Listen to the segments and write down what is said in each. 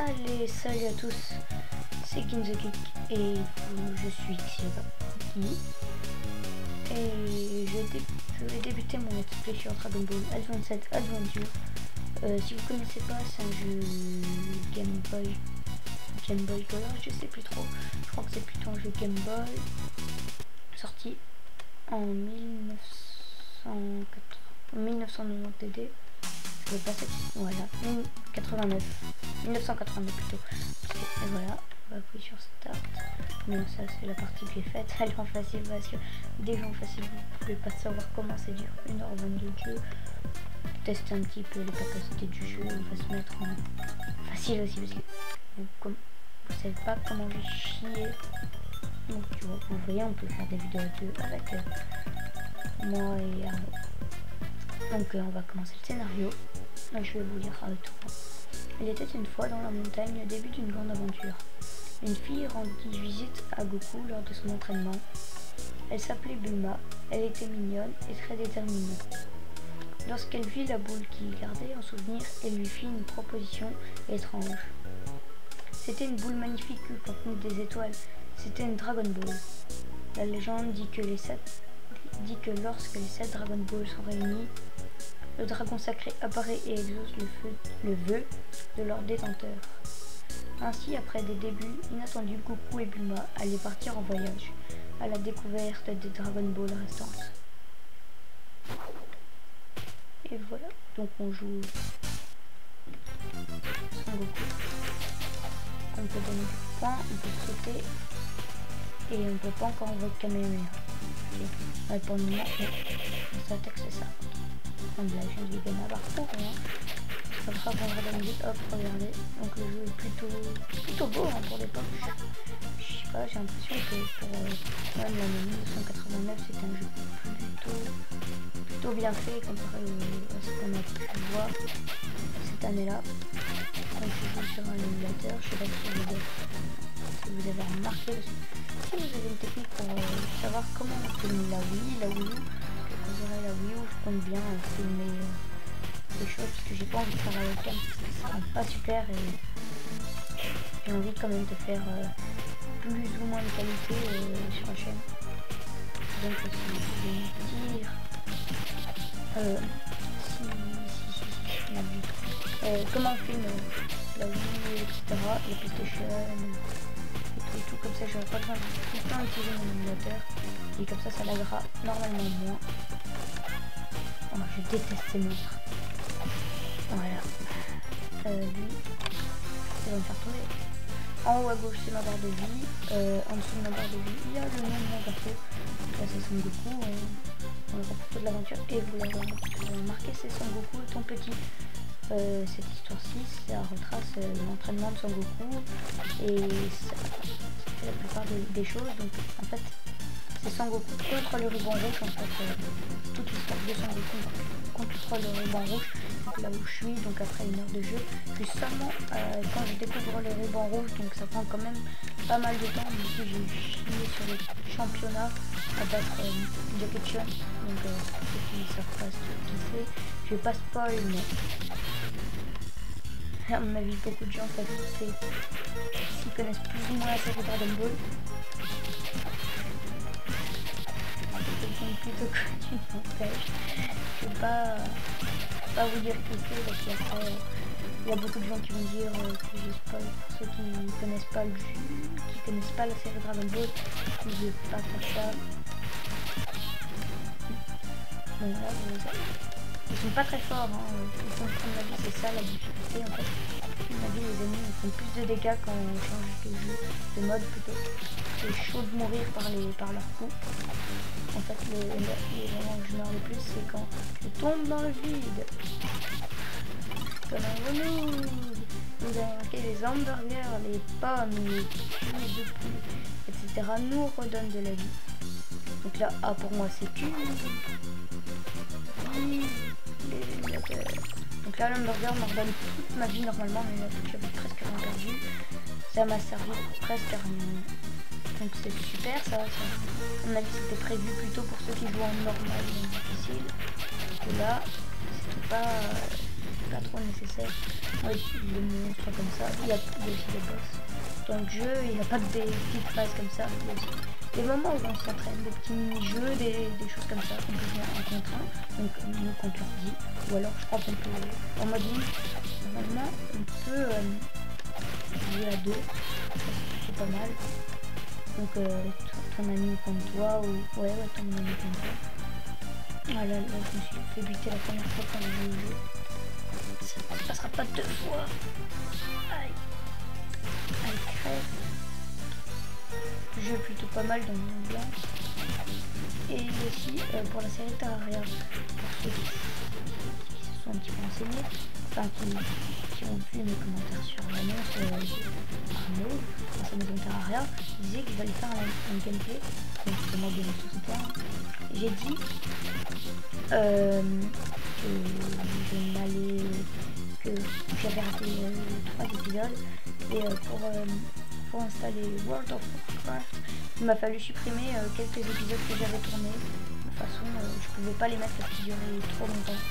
Allez, salut à tous, c'est KinTheKick et je suis Xiaoba. Et je vais débuter mon let's play sur Dragon Ball Advance Adventure. Si vous connaissez pas, c'est un jeu Game Boy Color, je sais plus trop. Je crois que c'est plutôt un jeu Game Boy sorti en 1990 DD. Je vais passer, voilà, 1989 plutôt. Et voilà, on va appuyer sur Start. Non, ça c'est la partie qui est faite. Elle est en facile parce que déjà en facile, vous pouvez pas savoir comment c'est dur. 1h22 de jeu. Tester un petit peu les capacités du jeu. On va se mettre en facile aussi parce que vous savez pas comment je vais chier. Donc tu vois, vous voyez, on peut faire des vidéos avec moi et Arnaud. Donc on va commencer le scénario. Je vais vous lire tout. Il était une fois dans la montagne le début d'une grande aventure. Une fille rendit visite à Goku lors de son entraînement. Elle s'appelait Bulma, elle était mignonne et très déterminée. Lorsqu'elle vit la boule qu'il gardait en souvenir, elle lui fit une proposition étrange. C'était une boule magnifique qui contenait des étoiles. C'était une Dragon Ball. La légende dit que lorsque les 7 Dragon Balls sont réunis, le dragon sacré apparaît et exauce le vœu de leur détenteur. Ainsi, après des débuts inattendus, Goku et Bulma allaient partir en voyage à la découverte des Dragon Ball restantes. Et voilà, donc on joue Son Goku. On peut donner des points, on peut sauter et on peut pas encore envoyer Kamehameha. Okay. Pour le moment, ça attaque, c'est ça. La chaîne du gamin partout, comme ça on va donner hop, regardez. Donc le jeu est plutôt beau hein, pour l'époque. Je sais pas, j'ai l'impression que pour même l'année 1989 c'était un jeu plutôt bien fait comparé à ce qu'on a pu voir cette année là. Donc je joue sur un émulateur, je sais pas si vous avez remarqué, si vous avez une technique pour savoir comment on filme la Wii U. La Wii U, je compte bien filmer des choses parce que j'ai pas envie de faire avec elle parce que ça rend pas super et j'ai envie quand même de faire plus ou moins de qualité sur la chaîne. Donc si je vais dire comment on filme la Wii U, etc., la PlayStation et tout comme ça, j'aurais pas besoin de tout le temps utiliser mon émulateur et comme ça laguera normalement moins. Oh, je déteste ces monstres. Voilà. Lui, ça va me faire tomber. En haut à gauche, c'est ma barre de vie. En dessous de ma barre de vie, il y a le nom de mon perso. Là, c'est Son Goku. On le repos de l'aventure. Et vous l'avez remarqué, c'est Son Goku, ton petit. Cette histoire-ci, ça retrace l'entraînement de Son Goku. Et ça fait la plupart des choses. Donc, en fait, c'est Son Goku contre le ruban rouge, en fait, toute l'histoire de Son Goku contre le ruban rouge, donc là où je suis, donc après 1 heure de jeu, puis seulement quand je découvre le ruban rouge, donc ça prend quand même pas mal de temps, mais aussi j'ai chié sur les championnats à battre Jackie Chan, donc pour ceux qui ne savent pas ce qu'il fait, je vais pas spoil, mais à mon avis beaucoup de gens savent s'ils connaissent plus ou moins la série Dragon Ball. Plutôt connu, n'empêche. Je ne vais pas vous dire qui c'est parce qu'après il y a beaucoup de gens qui vont dire que je spoil pour ceux qui connaissent pas le jeu, qui connaissent pas la série Dragon Ball, je vais pas faire ça. Donc là, ils sont pas très forts, hein. Ils font prendre la vie, c'est ça la difficulté en fait. À mon avis, les ennemis ils font plus de dégâts quand on change de jeu, de mode plutôt. C'est chaud de mourir par leur coup. En fait, les moments où je meurs le plus, c'est quand je tombe dans le vide. Comme un velours. Vous avez remarqué, les hamburgers, les pommes, les de poules, etc. nous redonnent de la vie. Donc là, A pour moi, c'est Q. Donc là, l'hamburger me redonne toute ma vie normalement, mais là, j'avais presque rien perdu. Ça m'a servi presque à rien. Donc c'est super ça. À mon avis c'était prévu plutôt pour ceux qui jouent en normal ou en difficile. Et là, pas trop nécessaire. Ouais, les monstres comme ça, il y a aussi des boss. Dans le jeu, il n'y a pas des petites phases comme ça. Il y a aussi des moments où on s'entraîne, des petits mini-jeux, des choses comme ça qu'on peut faire en contre 1, donc nous contre l'ordi. Ou alors je crois qu'on peut, en mode ligne, normalement on peut jouer à 2, c'est pas mal. Donc ton ami contre toi, ou ouais ton ami contre toi. Voilà, là je me suis fait buter la première fois quand j'ai joué au jeu. Ça ne passera pas 2 fois. Aïe. Aïe, crève. Jeu plutôt pas mal dans l'ambiance. Et aussi pour la série Terraria, pour ceux qui se sont un petit peu renseignés, enfin qui ont vu mes commentaires sur l'annonce Arnaud, dans sa maison Terraria, il disait qu'il fallait faire un gameplay, donc c'est moi bien sûr. J'ai dit que j'avais raté 3 épisodes, et pour installer World of Warcraft, il m'a fallu supprimer quelques épisodes que j'avais tournés. De toute façon, je pouvais pas les mettre parce qu'ils duraient trop longtemps.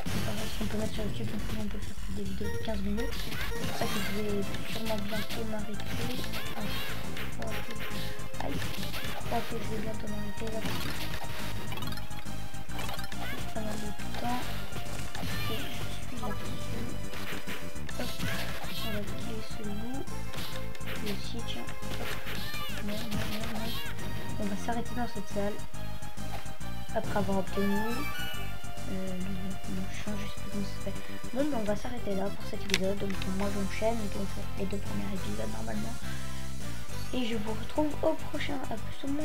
Ce qu'on peut mettre sur YouTube, on peut faire des vidéos de 15 minutes. C'est pour ça que je vais sûrement bientôt m'arrêter. Aïe, je crois que je vais bientôt m'arrêter là. Pas mal de temps. Et je suis là-dessus. Hop, on va cliquer ce loup. Et aussi, tiens, hop. Non. On va s'arrêter dans cette salle. Après avoir obtenu je sais plus comment ça s'appelle. Bon, on va s'arrêter là pour cet épisode. Donc moi j'enchaîne les 2 premiers épisodes normalement. Et je vous retrouve au prochain. À plus tout le monde.